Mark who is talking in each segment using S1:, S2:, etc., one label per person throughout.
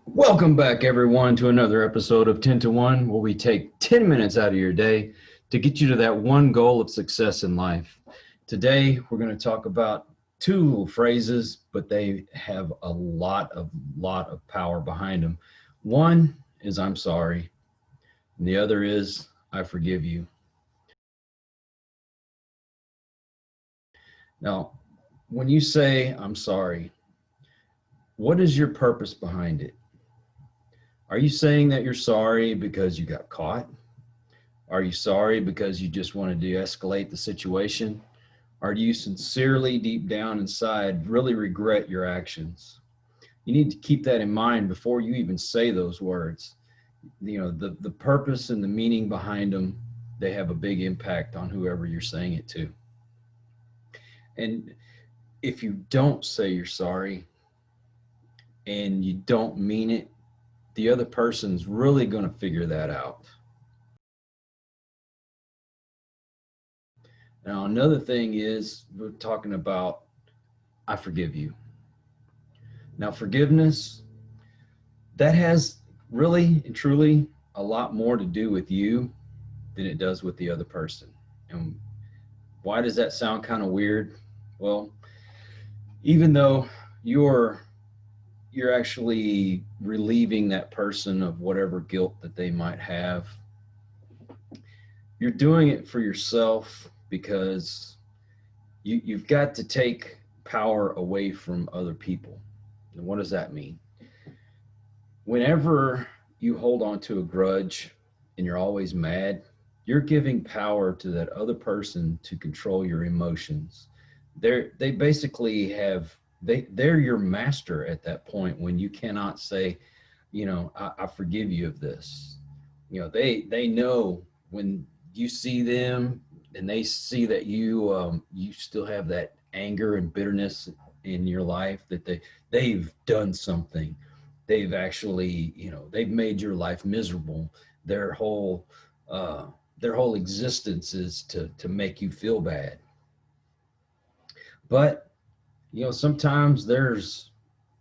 S1: Welcome back, everyone, to another episode of 10 to 1, where we take 10 minutes out of your day to get you to that one goal of success in life. Today, we're going to talk about two little phrases, but they have a lot of power behind them. One is "I'm sorry," and the other is "I forgive you." Now, when you say "I'm sorry," what is your purpose behind it? Are you saying that you're sorry because you got caught? Are you sorry because you just want to de-escalate the situation? Or do you sincerely, deep down inside, really regret your actions? You need to keep that in mind before you even say those words. The purpose and the meaning behind them, they have a big impact on whoever you're saying it to. And if you don't say you're sorry and you don't mean it, the other person's really going to figure that out. Now, another thing is we're talking about "I forgive you." Now, forgiveness, that has really and truly a lot more to do with you than it does with the other person. And why does that sound kind of weird? Well, even though you're you're actually relieving that person of whatever guilt that they might have, you're doing it for yourself because you've got to take power away from other people. And what does that mean? Whenever you hold on to a grudge and you're always mad, you're giving power to that other person to control your emotions. They basically have they're your master at that point when you cannot say, I forgive you of this. They know when you see them and they see that you still have that anger and bitterness in your life, that they've done something. They've actually, they've made your life miserable. Their whole uh, their whole existence is to make you feel bad. But sometimes there's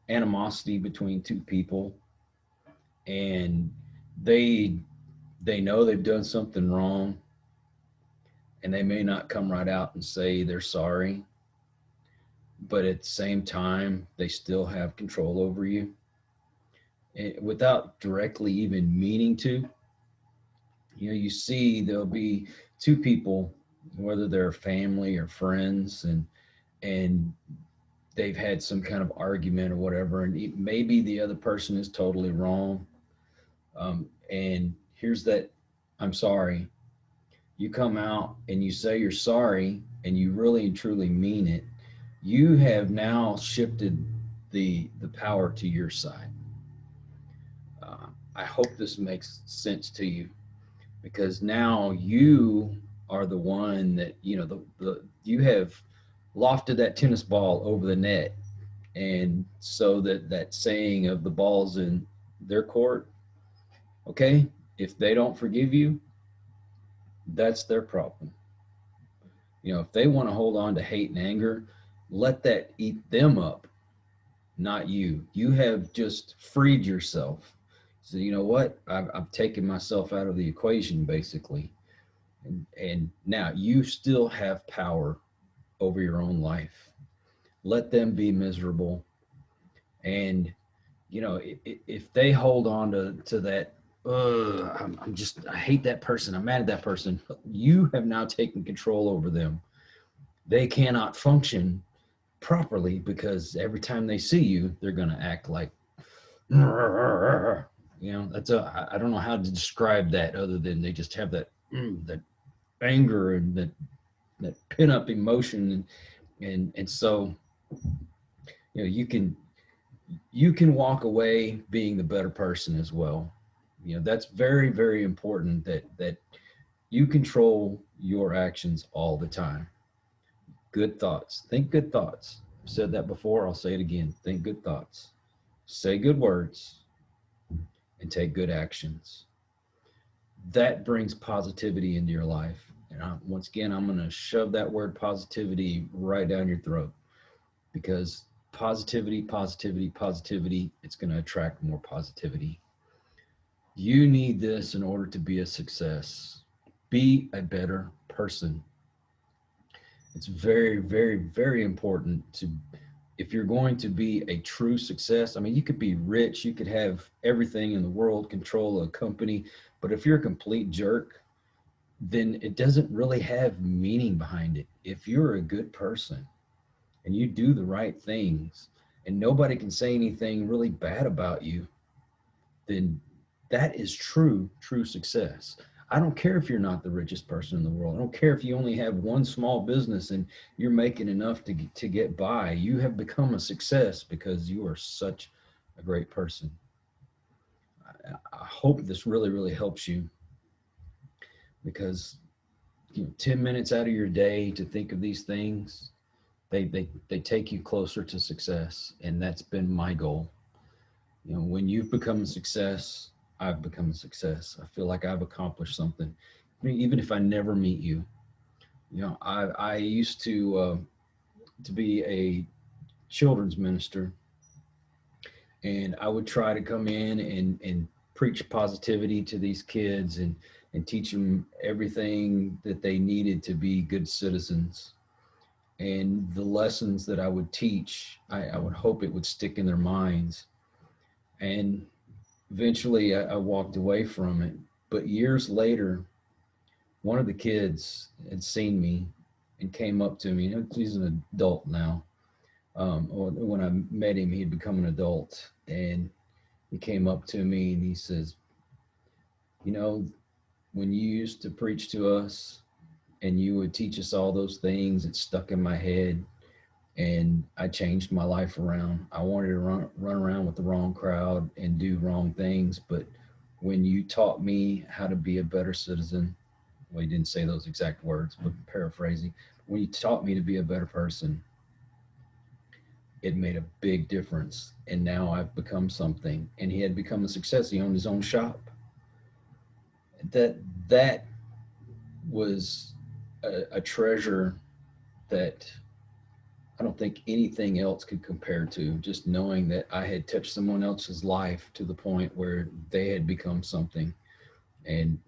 S1: animosity between two people, and they they know they've done something wrong, and they may not come right out and say they're sorry, but at the same time they still have control over you, without directly even meaning to. You see there'll be two people, whether they're family or friends, and they've had some kind of argument or whatever, and maybe the other person is totally wrong. And here's that "I'm sorry." You come out and you say you're sorry, and you really and truly mean it. You have now shifted the power to your side. I hope this makes sense to you, because now you are the one that, the you have lofted that tennis ball over the net, and so that saying of "the ball's in their court." Okay, if they don't forgive you, that's their problem. If they want to hold on to hate and anger, let that eat them up, not you. You have just freed yourself. So you know what? I've taken myself out of the equation, basically. And now you still have power over your own life. Let them be miserable. And, if they hold on to that, I hate that person, I'm mad at that person, you have now taken control over them. They cannot function properly because every time they see you, they're going to act like, I don't know how to describe that other than they just have that anger and that pin up emotion. And so, you know, you can, you can walk away being the better person as well. That's very, very important, that you control your actions all the time. Good thoughts. Think good thoughts. I've said that before. I'll say it again. Think good thoughts. Say good words and take good actions. That brings positivity into your life. And once again, I'm going to shove that word positivity right down your throat, because Positivity, positivity, positivity. It's going to attract more positivity. You need this in order to be a success. Be a better person. It's very, very, very important to, if you're going to be a true success. I mean, you could be rich, you could have everything in the world, control a company, but if you're a complete jerk, then it doesn't really have meaning behind it. If you're a good person and you do the right things and nobody can say anything really bad about you, then that is true success. I don't care if you're not the richest person in the world. I don't care if you only have one small business and you're making enough to get by. You have become a success because you are such a great person. I hope this really, really helps you, because 10 minutes out of your day to think of these things, they take you closer to success. And that's been my goal. When you've become a success, I've become a success. I feel like I've accomplished something. I mean, even if I never meet you, I used to be a children's minister, and I would try to come in and preach positivity to these kids and teach them everything that they needed to be good citizens. And the lessons that I would teach, I would hope it would stick in their minds. And eventually I walked away from it. But years later, one of the kids had seen me and came up to me. He's an adult now. Or when I met him, he'd become an adult. And he came up to me and he says, you know, when you used to preach to us and you would teach us all those things, it stuck in my head. And I changed my life around. I wanted to run around with the wrong crowd and do wrong things. But when you taught me how to be a better citizen, well, you didn't say those exact words, but paraphrasing, when you taught me to be a better person, it made a big difference. And now I've become something. And he had become a success. He owned his own shop. That was a treasure that I don't think anything else could compare to. Just knowing that I had touched someone else's life to the point where they had become something. And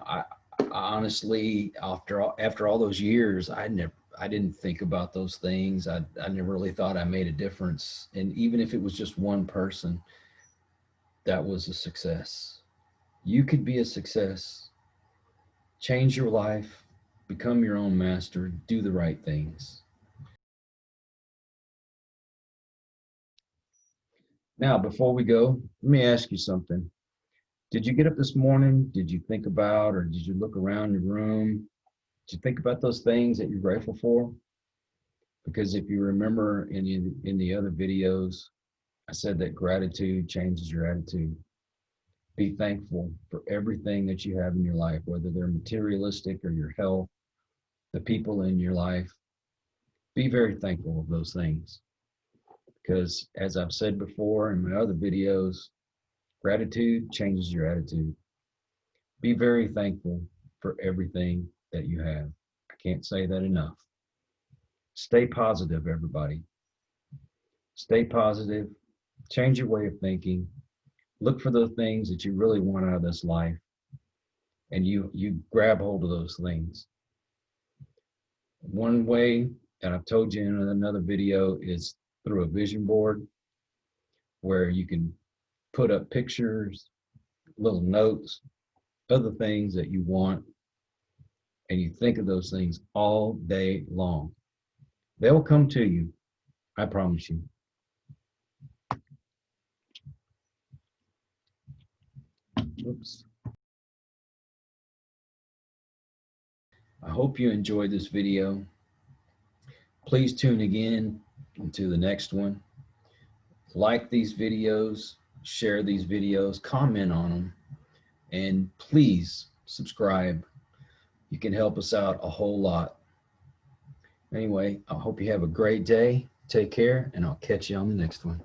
S1: I honestly, after all those years, I didn't think about those things. I never really thought I made a difference. And even if it was just one person, that was a success. You could be a success. Change your life, become your own master, do the right things. Now, before we go, let me ask you something. Did you get up this morning? Did you think about, or did you look around your room? Did you think about those things that you're grateful for? Because if you remember in the other videos, I said that gratitude changes your attitude. Be thankful for everything that you have in your life, whether they're materialistic or your health, the people in your life. Be very thankful of those things. Because as I've said before in my other videos, gratitude changes your attitude. Be very thankful for everything that you have. I can't say that enough. Stay positive, everybody. Stay positive. Change your way of thinking. Look for the things that you really want out of this life, and you grab hold of those things. One way, and I've told you in another video, is through a vision board where you can put up pictures, little notes, other things that you want, and you think of those things all day long. They'll come to you. I promise you. Oops. I hope you enjoyed this video. Please tune again to the next one. Like these videos, share these videos, comment on them, and please subscribe. You can help us out a whole lot. Anyway, I hope you have a great day. Take care, and I'll catch you on the next one.